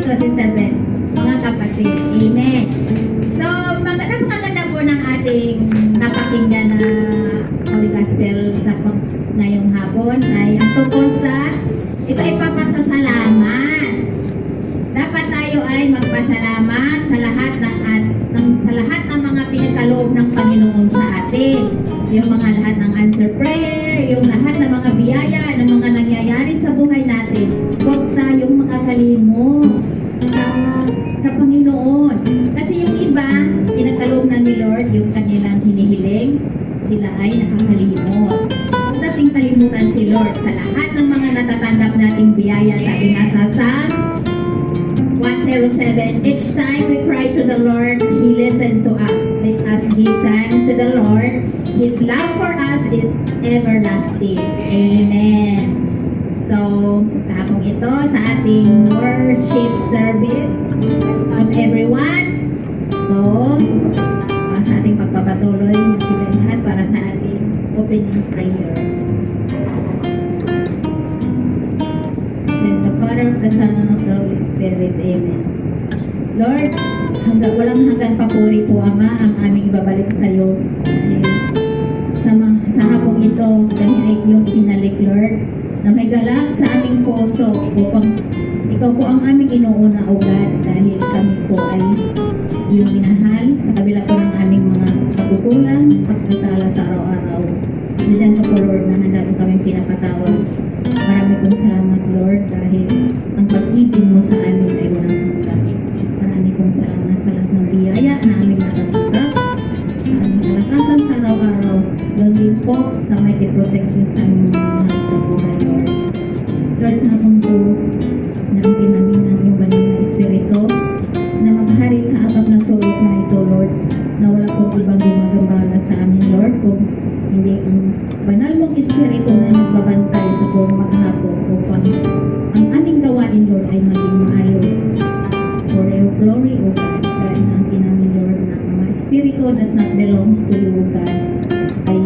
to, Sister Beth. Mga kapatid. Amen. So, napakaganda po ng ating napakinggan na Holy Gospel sa ngayong hapon ay ang tungkol sa ito ay papasasalamat. Dapat tayo ay magpasalamat sa lahat ng mga pinagkaloob ng Panginoon sa atin. Yung mga lahat ng answer prayer, yung lahat ng mga biyaya, ng mga nangyayari sa buhay natin. Huwag tayong makakalimot sa Panginoon. Kasi yung iba, pinagkaloob na ni Lord, yung kanilang hinihiling, sila ay nakakalimot. Huwag nating kalimutan si Lord sa lahat ng mga natatanggap nating biyaya. Sabi nga sa Psalm 107, each time we cry to the Lord, He listened to us. Let us give thanks to the Lord. His love for us is everlasting. Amen. So, sa hapong ito, sa ating worship service, welcome everyone. So, sa ating pagpapatuloy, kita lahat para sa ating opening prayer. Send the Father, the Son, and of the Holy Spirit. Amen. Lord, walang hanggang papuri po, Ama, ang aming ibabalik sa iyo. Sa hapong ito, kami ay iyong pinalik, Lord, na may galak sa aming puso upang ikaw po ang aming inuuna, O God, dahil kami po ay iyong minahal sa kabila po ng aming mga pagkukulang, pagkasala sa araw-araw. Nandiyan ka po, Lord, na handa mo kaming pinapatawad. Marami pong salamat, Lord, dahil ang pag-ibig mo sa amin ay walang hanggan. Marami pong salamat sa lahat ng biyaya na aming natatanggap, sa aming kalakasan sa araw-araw. Gawin po sa mighty protection sa aming mga mahal sa buhay, Lord. Lord, sa hapong po, naangkin namin ang iyong banal na Espiritu na maghari sa apat na sulok na ito, Lord, na wala pong ibang gumagambala sa amin, Lord, kung hindi ang banal mong Espiritu na nagbabantay sa buong maghapon upang ang aming gawain, Lord, ay maging maayos. For your glory, O God, dahil naangkin namin, Lord, na ang mga Espiritu does not belongs to you, O God, ay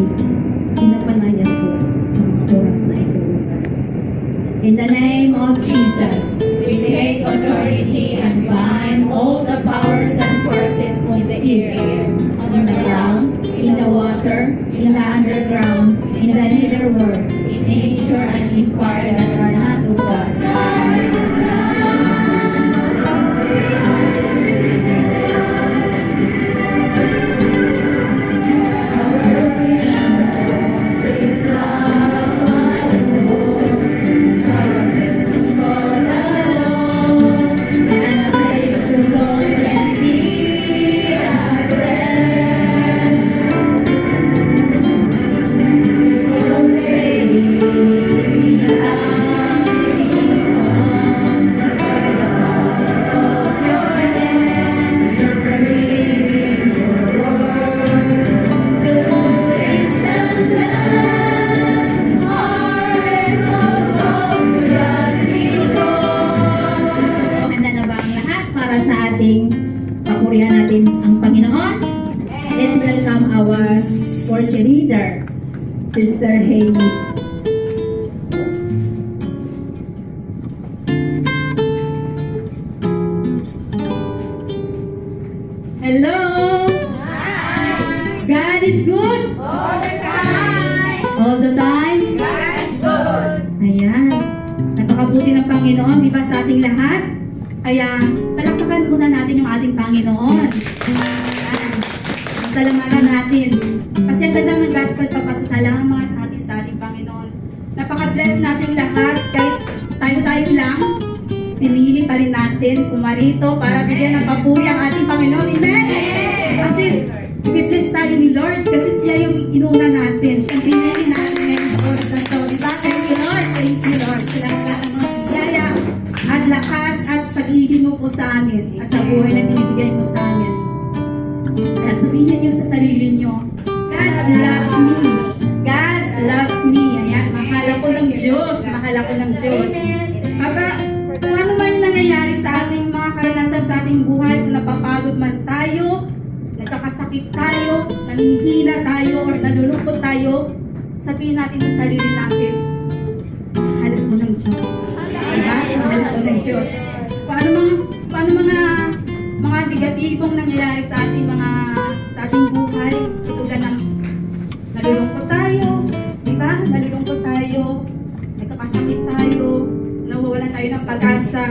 pinapalayas po sa mga oras na ito, O God. In the name of Jesus, we take authority and bind all the powers and forces in the air, on the ground, in the water, in the underground, in the netherworld, in nature and in fire that are not of God. Papurihan natin ang Panginoon. Let's welcome our worship leader, Sister Hailey. Hello! Hi! God is good? All the time! All the time? God is good! Ayan. Napakabuti ng Panginoon, di ba sa ating lahat? Kaya, palakpakan muna natin yung ating Panginoon. Ayan. Salamatan natin. Kasi ang ganda ng gospel, papasalamat natin sa ating Panginoon. Napaka-bless natin lahat. Kahit tayo-tayo lang, pinili pa rin natin pumarito para bigyan ng papuri ang ating Panginoon. Amen? Kasi, i-bless tayo ni Lord kasi siya yung inuna natin. Siya pinili natin ngayon sa oras na ito. Diba? Thank you, Lord. Thank you, Lord. Salamat ang mga biyaya at lakas at pag-ibig mo po sa amin at sa buhay na binibigay mo sa amin. Kaya sabihin niyo sa sarili niyo, God loves me. God loves me. Ayan, mahal ako ng Diyos. Mahal ako ng Diyos. Papa, kung ano man yung nangyayari sa ating mga karanasan sa ating buhay, kung napapagod man tayo, nagkakasakit tayo, nanghihina tayo, or nalulungkot tayo, sabihin natin sa sarili natin, mahal ko ng Diyos. Diba? Mahal ko ng Diyos. Paano mga mga negatibong nangyayari sa ating buhay, tulad ng nalulungkot tayo, di ba? Nalulungkot tayo, nagkakasakit tayo, nawawalan tayo ng pag-asa.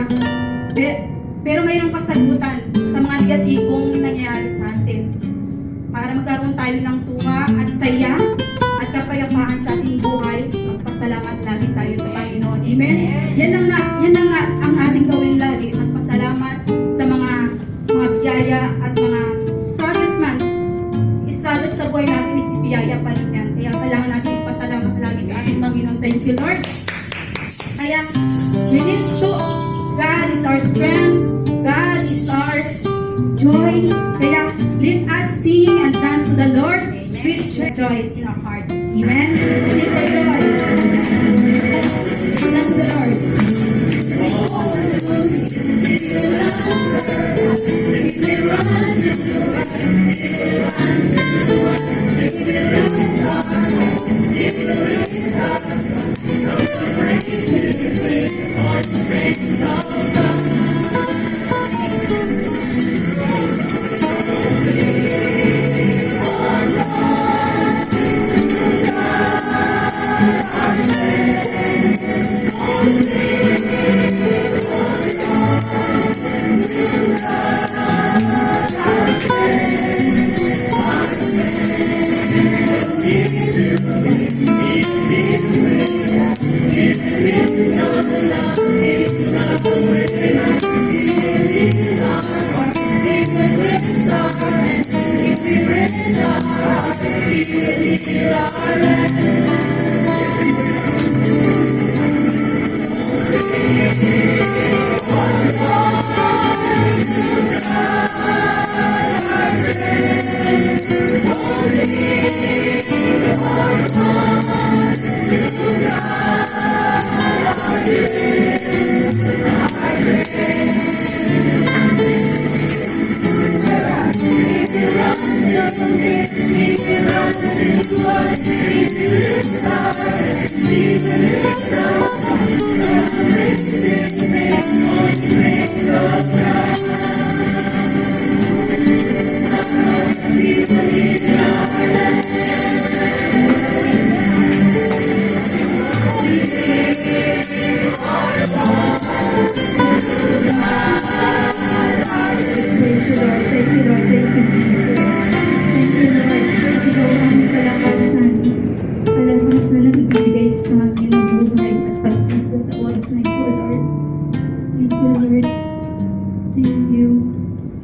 Pero mayroong kasagutan sa mga negatibong nangyayari sa atin. Para magkaroon tayo ng tuwa at saya at kapayapaan sa ating buhay, magpasalamat lagi tayo sa Panginoon. Amen? Yan ang ang ating gawin lagi, magpasalamat sa mga biyaya at mga struggles man. Struggles sa buhay natin is biyaya pa rin yan. Kaya kailangan natin ipasalamat lagi sa ating Panginoon. Thank you, Lord. Kaya, we need to, God is our strength, God is our joy. Kaya, let us sing and dance to the Lord with joy in our hearts. Amen? Sing for joy. Dance to the Lord.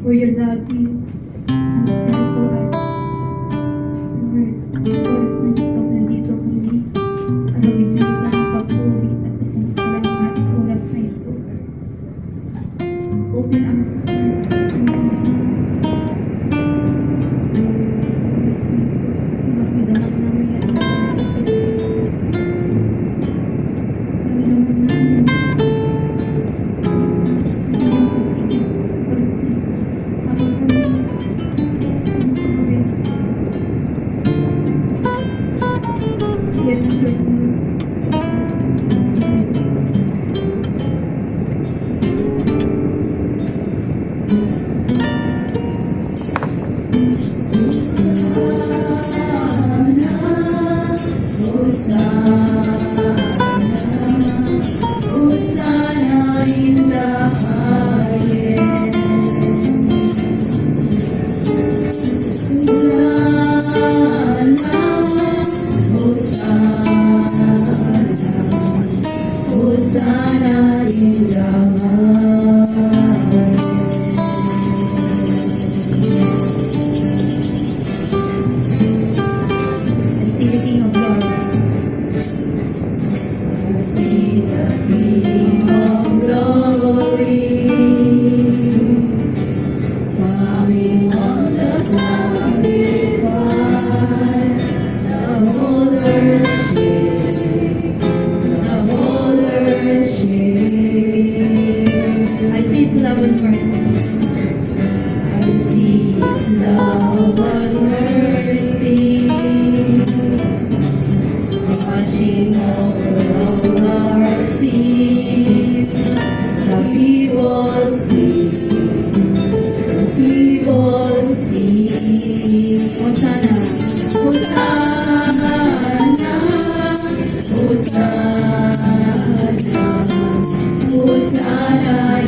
For your love, you and care for us. Lord, oras na ito, nandito kami para bigyan ka ng pag-uri at pasensalamat sa oras na ito. Open our hearts. Oras na ito, makidamak namin at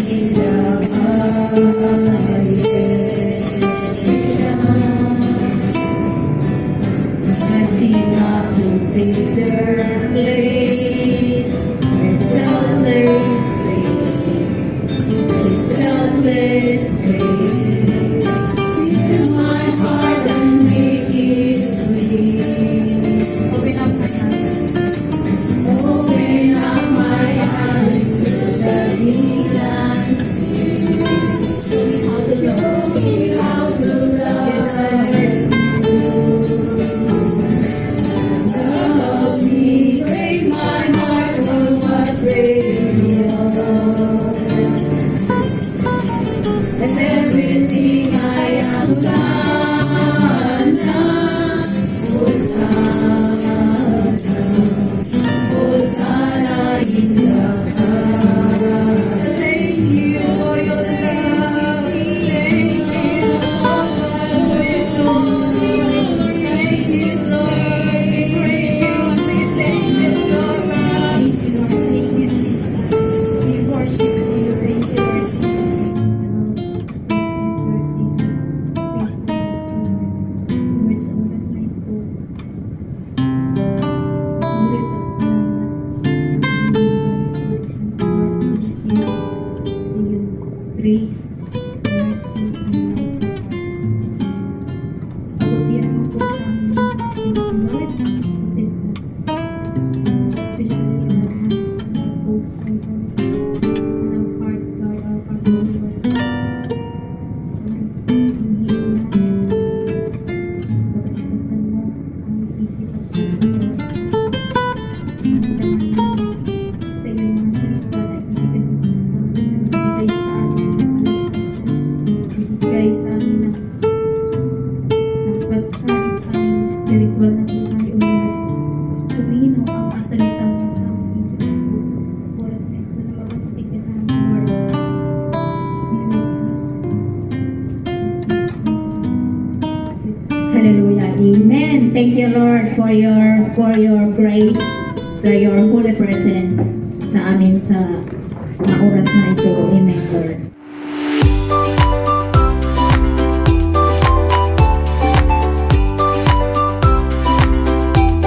Resting up to take their place. There's selfless grace. There's selfless grace. Fill my heart and make it free. Open up my eyes. Open up my eyes to the heathens. Show me how to love. Love me, break my heart for what breaks me off. And everything I am Hosanna, Hosanna in the highest. Thank you for your love. Thank you for thank you, Lord. We praise you and we thank you, Lord. Thank you, Jesus. We worship you. Thank you, Lord. Grace, mercy, and love for us. Pagpapalagyan mo po sa amin ng ating Lord, with us, especially in our hands and our hopes and our hearts, Lord, our soul, Lord. Sa respect and healing natin, pagkasikasan mo ang isip at puso, Lord. Ang naman sa iyong mga salita na ibigay mo sa susunod, ibigay sa amin ng kalakasan, ibigay sa amin ng pagkain sa aming spiritual na buhay, O Lord. Tumino ang kasalita mo sa aming isip at puso. Sa oras na ito na magsisigit namin, Lord. Hallelujah. Amen. Thank you, Lord, for your grace, for your holy presence sa amin sa oras na ito. Amen, Lord.